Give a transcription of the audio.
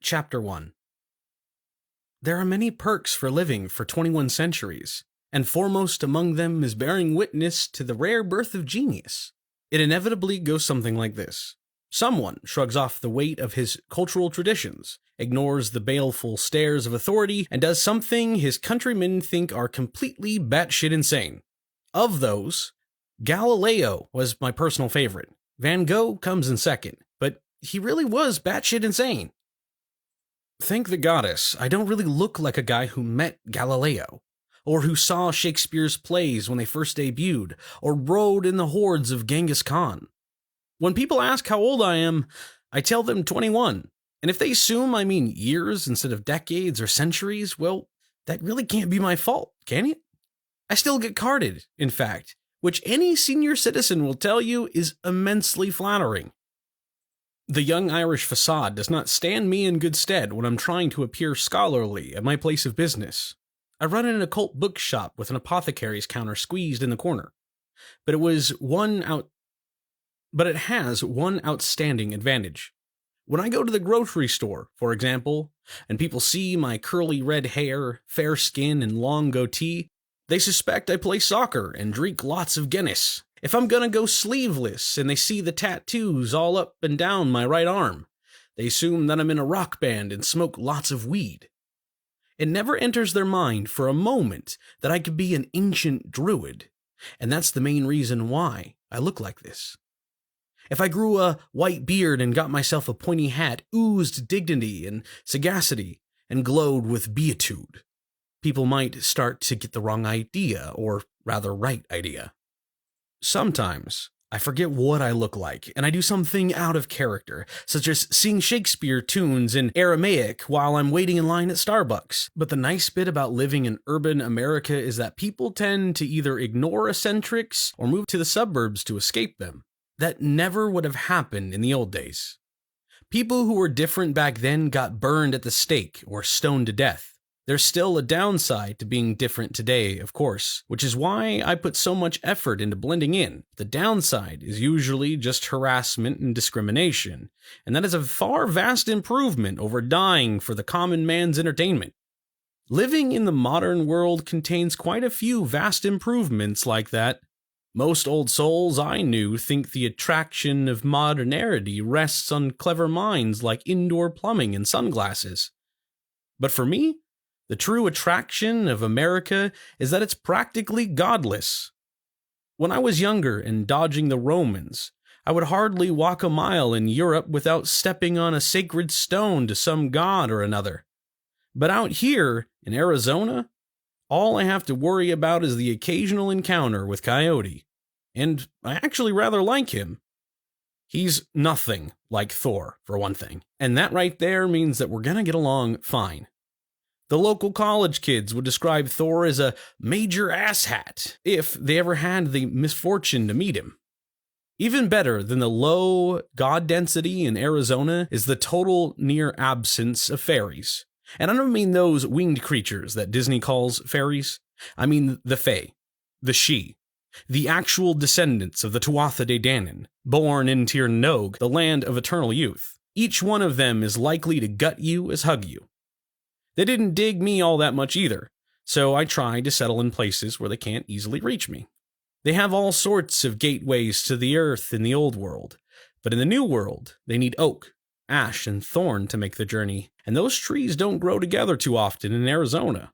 Chapter 1. There are many perks for living for 21 centuries, and foremost among them is bearing witness to the rare birth of genius. It inevitably goes something like this. Someone shrugs off the weight of his cultural traditions, ignores the baleful stares of authority, and does something his countrymen think are completely batshit insane. Of those, Galileo was my personal favorite. Van Gogh comes in second, but he really was batshit insane. Thank the goddess, I don't really look like a guy who met Galileo, or who saw Shakespeare's plays when they first debuted, or rode in the hordes of Genghis Khan. When people ask how old I am, I tell them 21, and if they assume I mean years instead of decades or centuries, well, that really can't be my fault, can it? I still get carded, in fact, which any senior citizen will tell you is immensely flattering. The young Irish facade does not stand me in good stead when I'm trying to appear scholarly at my place of business. I run an occult bookshop with an apothecary's counter squeezed in the corner, but it has one outstanding advantage. When I go to the grocery store, for example, and people see my curly red hair, fair skin, and long goatee, they suspect I play soccer and drink lots of Guinness. If I'm gonna go sleeveless and they see the tattoos all up and down my right arm, they assume that I'm in a rock band and smoke lots of weed. It never enters their mind for a moment that I could be an ancient druid, and that's the main reason why I look like this. If I grew a white beard and got myself a pointy hat, oozed dignity and sagacity, and glowed with beatitude, people might start to get the wrong idea, or rather right idea. Sometimes, I forget what I look like, and I do something out of character, such as sing Shakespeare tunes in Aramaic while I'm waiting in line at Starbucks. But the nice bit about living in urban America is that people tend to either ignore eccentrics or move to the suburbs to escape them. That never would have happened in the old days. People who were different back then got burned at the stake or stoned to death. There's still a downside to being different today, of course, which is why I put so much effort into blending in. The downside is usually just harassment and discrimination, and that is a far vast improvement over dying for the common man's entertainment. Living in the modern world contains quite a few vast improvements like that. Most old souls I knew think the attraction of modernity rests on clever minds like indoor plumbing and sunglasses. But for me, the true attraction of America is that it's practically godless. When I was younger and dodging the Romans, I would hardly walk a mile in Europe without stepping on a sacred stone to some god or another. But out here, in Arizona, all I have to worry about is the occasional encounter with Coyote. And I actually rather like him. He's nothing like Thor, for one thing. And that right there means that we're gonna get along fine. The local college kids would describe Thor as a major asshat if they ever had the misfortune to meet him. Even better than the low god density in Arizona is the total near absence of fairies. And I don't mean those winged creatures that Disney calls fairies. I mean the Fae, the She, the actual descendants of the Tuatha De Danann, born in Tir Nog, the land of eternal youth. Each one of them is likely to gut you as hug you. They didn't dig me all that much either, so I tried to settle in places where they can't easily reach me. They have all sorts of gateways to the earth in the old world, but in the new world, they need oak, ash, and thorn to make the journey, and those trees don't grow together too often in Arizona.